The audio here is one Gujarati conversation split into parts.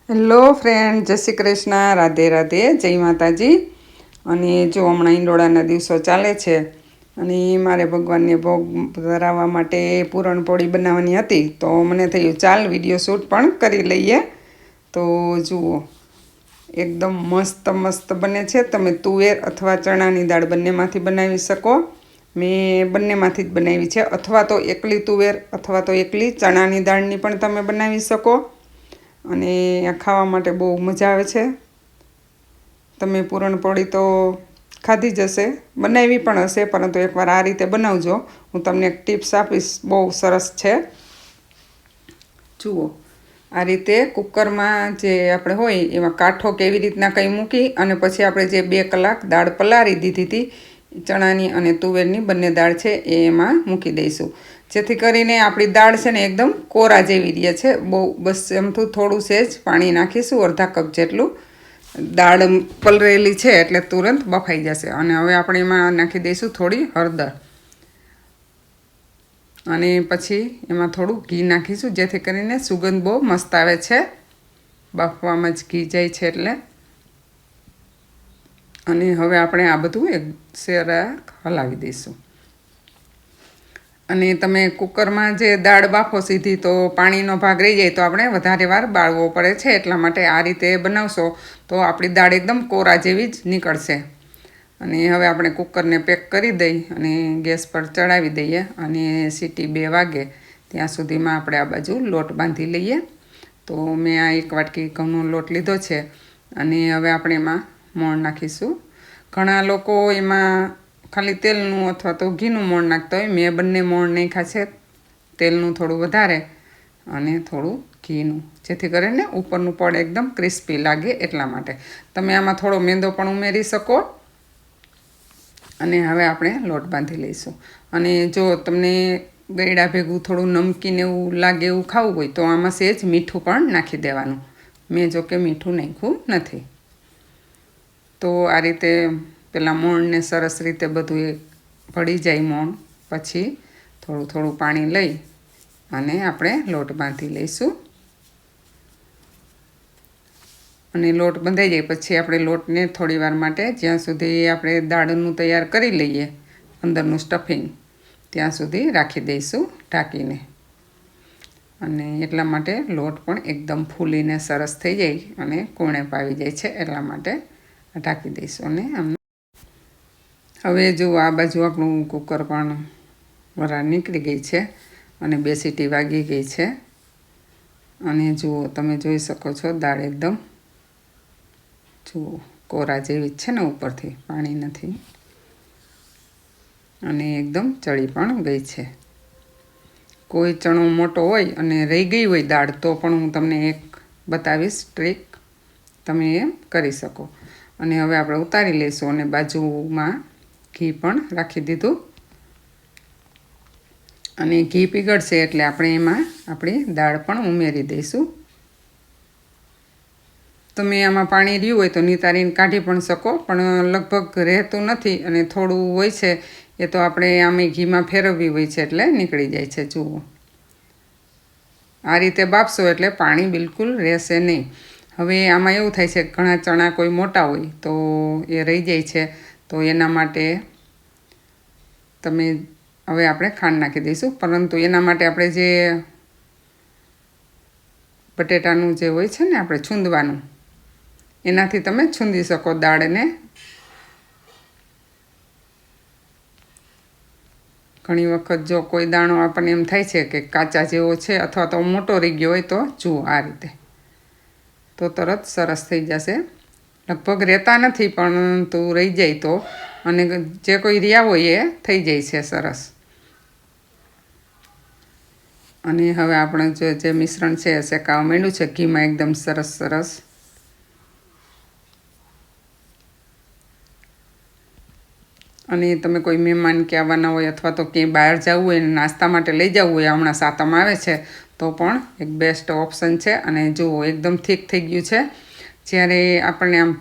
હેલો ફ્રેન્ડ, જય શ્રી કૃષ્ણ, રાધે રાધે, જય માતાજી. અને જો હમણાં ઈંડોળાના દિવસો ચાલે છે અને મારે ભગવાનને ભોગ ધરાવવા માટે પૂરણપોળી બનાવવાની હતી, તો મને થયું ચાલ વિડીયો શૂટ પણ કરી લઈએ. તો જુઓ, એકદમ મસ્ત મસ્ત બને છે. તમે તુવેર અથવા ચણાની દાળ બંનેમાંથી બનાવી શકો. મેં બંનેમાંથી જ બનાવી છે, અથવા તો એકલી તુવેર અથવા તો એકલી ચણાની દાળની પણ તમે બનાવી શકો. અને આ ખાવા માટે બહુ મજા આવે છે. તમે પૂરણપોળી તો ખાધી જ હશે, બનાવી પણ હશે, પરંતુ એકવાર આ રીતે બનાવજો. હું તમને એક ટિપ્સ આપીશ, બહુ સરસ છે. જુઓ, આ રીતે કુકરમાં જે આપણે હોય એમાં કાંઠો કેવી રીતના કંઈ મૂકી અને પછી આપણે જે 2 કલાક દાળ પલાળી દીધી હતી, ચણાની અને તુવેરની બંને દાળ છે એ એમાં મૂકી દઈશું, જેથી કરીને આપણી દાળ છે ને એકદમ કોરા જેવી રહે છે. બહુ બસ એમથું થોડું સહેજ પાણી નાખીશું, અડધા કપ જેટલું. દાળ પલળેલી છે એટલે તુરંત બફાઈ જશે. અને હવે આપણે એમાં નાખી દઈશું થોડી હળદર અને પછી એમાં થોડું ઘી નાખીશું, જેથી કરીને સુગંધ બહુ મસ્ત આવે છે. બાફવામાં જ ઘી જાય છે એટલે. અને હવે આપણે આ બધું એક શેરા હલાવી દઈશું. અને તમે કુકરમાં જે દાળ બાફો સીધી, તો પાણીનો ભાગ રહી જાય તો આપણે વધારે વાર બાળવો પડે છે. એટલા માટે આ રીતે બનાવશો તો આપણી દાળ એકદમ કોરા જેવી જ નીકળશે. અને હવે આપણે કુકરને પેક કરી દઈ અને ગેસ પર ચડાવી દઈએ અને સીટી 2 વાગે ત્યાં સુધીમાં આપણે આ બાજુ લોટ બાંધી લઈએ. તો મેં આ 1 વાટકી ઘઉંનો લોટ લીધો છે અને હવે આપણે એમાં મોણ નાખીશું. ઘણા લોકો એમાં ખાલી તેલનું અથવા તો ઘીનું મોણ નાખતા હોય. મેં બંને મોણ નાખ્યા છે, તેલનું થોડું વધારે અને થોડું ઘીનું, જેથી કરીને ઉપરનું પડ એકદમ ક્રિસ્પી લાગે. એટલા માટે તમે આમાં થોડો મેંદો પણ ઉમેરી શકો. અને હવે આપણે લોટ બાંધી લઈશું. અને જો તમને ગળ્યા ભેગું થોડું નમકીન એવું લાગે એવું ખાવું હોય તો આમાં સહેજ મીઠું પણ નાખી દેવાનું. મેં જો કે મીઠું નાખ્યું નથી. તો આ રીતે પેલા મોણને સરસ રીતે બધું એ ભળી જાય મોણ, પછી થોડું થોડું પાણી લઈ અને આપણે લોટ બાંધી લઈશું. અને લોટ બંધાઈ જાય પછી આપણે લોટને થોડી વાર માટે, જ્યાં સુધી આપણે દાળનું તૈયાર કરી લઈએ અંદરનું સ્ટફિંગ, ત્યાં સુધી રાખી દઈશું ઢાંકીને. અને એટલા માટે લોટ પણ એકદમ ફૂલીને સરસ થઈ જાય અને કૂણે પાવી જાય છે. એટલા માટે ઢાંકી દઈશું. અને આમ હવે જો આ બાજુ આપણું કુકર પણ વરાળ નીકળી ગઈ છે અને 2 સીટી વાગી ગઈ છે. અને જુઓ, તમે જોઈ શકો છો દાળ એકદમ જુઓ કોરા જેવી જ છે ને, ઉપરથી પાણી નથી. અને એકદમ ચડી પણ ગઈ છે. કોઈ ચણો મોટો હોય અને રહી ગઈ હોય દાળ, તો પણ હું તમને એક બતાવીશ ટ્રીક, તમે એમ કરી શકો. અને હવે આપણે ઉતારી લઈશું અને બાજુમાં ઘી પણ રાખી દીધું. અને ઘી પીગળશે એટલે આપણે એમાં આપણી દાળ પણ ઉમેરી દઈશું. તમે આમાં પાણી રહ્યું હોય તો નિતારીને કાઢી પણ શકો, પણ લગભગ રહેતું નથી અને થોડું હોય છે એ તો આપણે આમે ઘીમાં ફેરવવી હોય છે એટલે નીકળી જાય છે. જુઓ, આ રીતે બાફશો એટલે પાણી બિલકુલ રહેશે નહીં. હવે આમાં એવું થાય છે, ઘણા ચણા કોઈ મોટા હોય તો એ રહી જાય છે, તો એના માટે તમે હવે આપણે ખાંડ નાખી દઈશું. પરંતુ એના માટે આપણે જે બટેટાનું જે હોય છે ને આપણે છૂંદવાનું, એનાથી તમે છૂંદી શકો દાળને. ઘણી વખત જો કોઈ દાણો આપણને એમ થાય છે કે કાચા જેવો છે અથવા તો મોટો રહી ગયો હોય, તો જુઓ આ રીતે, તો તરત સરસ થઈ જશે. લગભગ રહેતા નથી, પરંતુ રહી જાય તો, અને જે કોઈ રહ્યા હોય એ થઈ જાય છે સરસ. અને હવે આપણે જે મિશ્રણ છે એ શેકાવા માંડ્યું છે ઘીમાં એકદમ સરસ સરસ. અને તમે કોઈ મહેમાન કે આવવાના હોય અથવા તો ક્યાંય બહાર જવું હોય, નાસ્તા માટે લઈ જવું હોય, હમણાં સાતમ આવે છે, તો પણ એક બેસ્ટ ઓપ્શન છે. અને જુઓ એકદમ થીક થઈ ગયું છે. જ્યારે આપણને આમ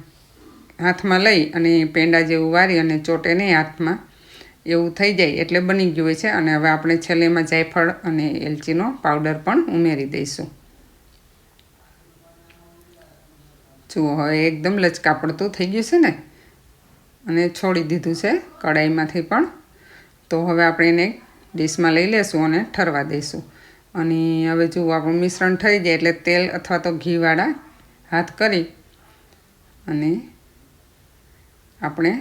હાથમાં લઈ અને પેંડા જેવું વારી અને ચોટે નહીં હાથમાં, એવું થઈ જાય એટલે બની ગયું હોય છે. અને હવે આપણે છેલ્લેમાં જાયફળ અને એલચીનો પાવડર પણ ઉમેરી દઈશું. જુઓ હવે એકદમ લચકા પડતું થઈ ગયું છે ને, અને છોડી દીધું છે કડાઈમાંથી પણ. તો હવે આપણે એને ડીશમાં લઈ લેશું અને ઠરવા દઈશું. અને હવે જુઓ આપણું મિશ્રણ થઈ જાય એટલે તેલ અથવા તો ઘીવાળા હાથ કરી અને આપણે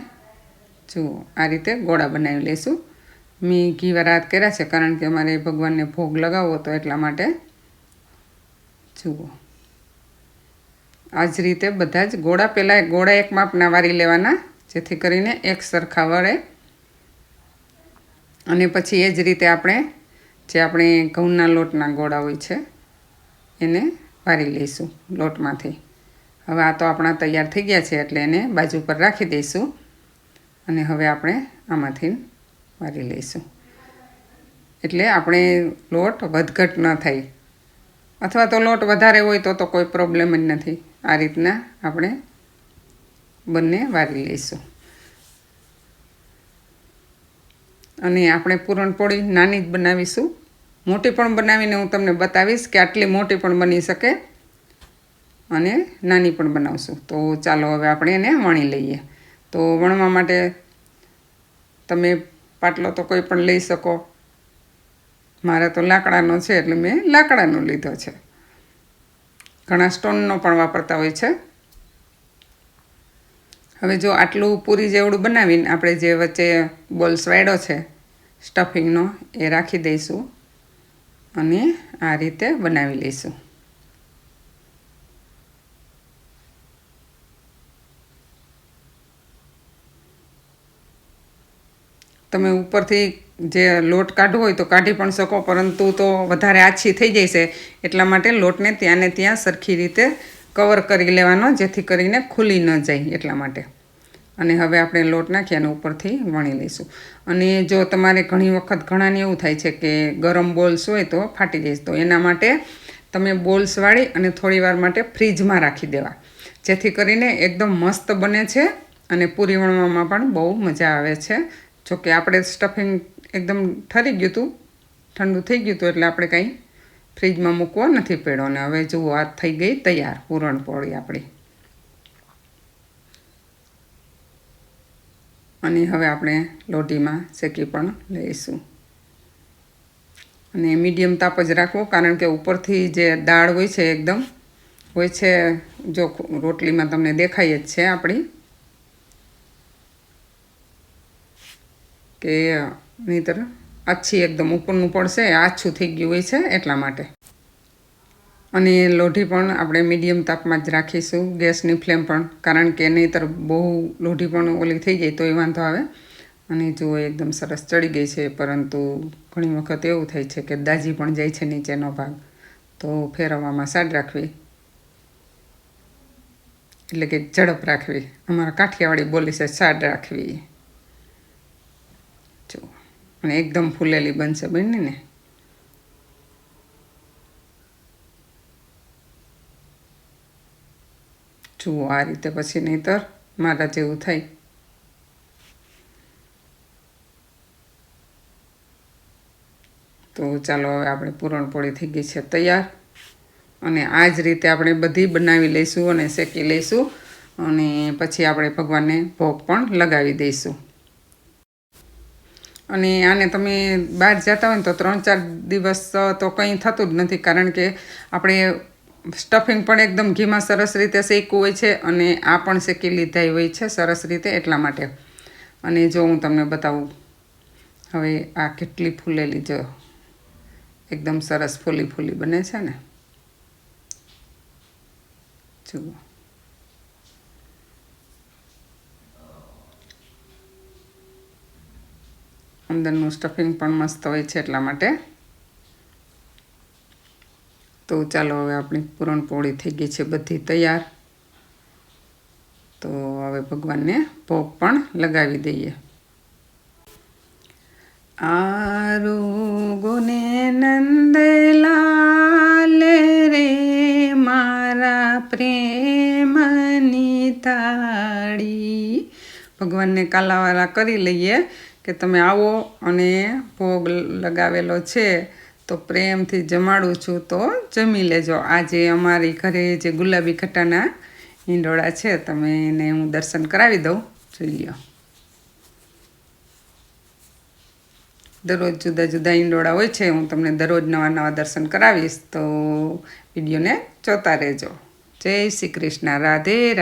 જુઓ આ રીતે ગોળા બનાવી લઈશું. મેં ઘીવાળા હાથ કર્યા છે કારણ કે અમારે ભગવાનને ભોગ લગાવવો હતો એટલા માટે. જુઓ આ જ રીતે બધા જ ગોળા પહેલાં ગોળા એક માપના વારી લેવાના, જેથી કરીને એક સરખા વળે. અને પછી એ જ રીતે આપણે ઘઉંના લોટના ગોળા હોય છે એને વારી લઈશું લોટમાંથી. હવે આ તો આપણા તૈયાર થઈ ગયા છે એટલે એને બાજુ પર રાખી દઈશું. અને હવે આપણે આમાંથી વારી લઈશું, એટલે આપણે લોટ વધઘટ ન થાય. અથવા તો લોટ વધારે હોય તો કોઈ પ્રોબ્લેમ જ નથી. આ રીતના આપણે બંને વારી લઈશું. અને આપણે પૂરણપોળી નાની જ બનાવીશું. મોટી પણ બનાવીને હું તમને બતાવીશ કે આટલી મોટી પણ બની શકે અને નાની પણ બનાવશું. તો ચાલો હવે આપણે એને વણી લઈએ. તો વણવા માટે તમે પાટલો તો કોઈ પણ લઈ શકો. મારે તો લાકડાનો છે એટલે મેં લાકડાનો લીધો છે. ઘણા સ્ટોનનો પણ વાપરતા હોય છે. હવે જો આટલું પૂરી જેવડું બનાવીને આપણે જે વચ્ચે બોલ્સ વાળ્યો છે સ્ટફિંગનો એ રાખી દઈશું અને આ રીતે બનાવી લઈશું. તમે ઉપરથી જે લોટ કાઢવો હોય તો કાઢી પણ શકો, પરંતુ તો વધારે આછી થઈ જાય છે એટલા માટે લોટને ત્યાં ને ત્યાં સરખી રીતે કવર કરી લેવાનો, જેથી કરીને ખુલી ન જાય એટલા માટે. અને હવે આપણે લોટ નાખી અને ઉપરથી વણી લઈશું. અને જો તમારે ઘણી વખત ઘણાને એવું થાય છે કે ગરમ બોલ્સ હોય તો ફાટી જાય, તો એના માટે તમે બોલ્સ વાળી અને થોડી વાર માટે ફ્રીજમાં રાખી દેવા, જેથી કરીને એકદમ મસ્ત બને છે અને પૂરી વણવામાં પણ બહુ મજા આવે છે. જોકે આપણે સ્ટફિંગ એકદમ ઠરી ગયું હતું, ઠંડુ થઈ ગયું હતું એટલે આપણે કંઈ ફ્રીજમાં મૂકવો નથી પડ્યો. અને હવે જુઓ આ થઈ ગઈ તૈયાર પૂરણપોળી આપણી. અને હવે આપણે લોઢીમાં શેકી પણ લઈશું. અને મીડિયમ તાપ જ રાખવો, કારણ કે ઉપરથી જે દાળ હોય છે એકદમ હોય છે, જો રોટલીમાં તમને દેખાય જ છે આપણી, કે નહીંતર આછી એકદમ ઉપરનું પડશે, આછું થઈ ગયું હોય છે એટલા માટે. અને લોઢી પણ આપણે મીડિયમ તાપમાં જ રાખીશું, ગેસની ફ્લેમ પણ, કારણ કે નહીંતર બહુ લોઢી પણ ઓલી થઈ જાય તો એ વાંધો આવે. અને જુઓ એકદમ સરસ ચડી ગઈ છે, પરંતુ ઘણી વખત એવું થાય છે કે દાજી પણ જાય છે નીચેનો ભાગ, તો ફેરવવામાં સાડ રાખવી, એટલે કે ઝડપ રાખવી. અમારા કાઠિયાવાડી બોલી છે સાડ રાખવી. જુઓ અને એકદમ ફૂલેલી બનશે બનીને. જુઓ આ રીતે, પછી નહીંતર મારા જેવું થાય. તો ચાલો હવે આપણે પૂરણપોળી થઈ ગઈ છે તૈયાર. અને આ જ રીતે આપણે બધી બનાવી લઈશું અને શેકી લઈશું, અને પછી આપણે ભગવાનને ભોગ પણ લગાવી દઈશું. અને આને તમે બહાર જતા હોય ને તો 3-4 દિવસ તો કંઈ થતું જ નથી, કારણ કે આપણે સ્ટફિંગ પણ એકદમ ઘીમાં સરસ રીતે શેકવું હોય છે અને આ પણ શેકી લીધા હોય છે સરસ રીતે, એટલા માટે. અને જો હું તમને બતાવું, હવે આ કેટલી ફૂલેલી, જો એકદમ સરસ ફૂલી બને છે ને. જુઓ અંદરનું સ્ટફિંગ પણ મસ્ત હોય છે એટલા માટે. તો ચાલો હવે આપણી પૂરણપોળી થઈ ગઈ છે બધી તૈયાર. તો હવે ભગવાનને ભોગ પણ લગાવી દઈએ. આરોગોને નંદલાલ રે મારા પ્રેમની તાળી. ભગવાનને કાલાવાલા કરી લઈએ કે તમે આવો અને ભોગ લગાવેલો છે તો પ્રેમથી જમાડું છું, તો જમી લેજો. આજે અમારી ઘરે જે ગુલાબી ખટાના ઈંડોળા છે, તમે એને હું દર્શન કરાવી દઉં. જોઈ લ્યો. દરરોજ જુદા જુદા ઈંડોળા હોય છે, હું તમને દરરોજ નવા નવા દર્શન કરાવીશ, તો વિડીયોને જોતા રહેજો. જય શ્રી કૃષ્ણ. રાધે રાધે.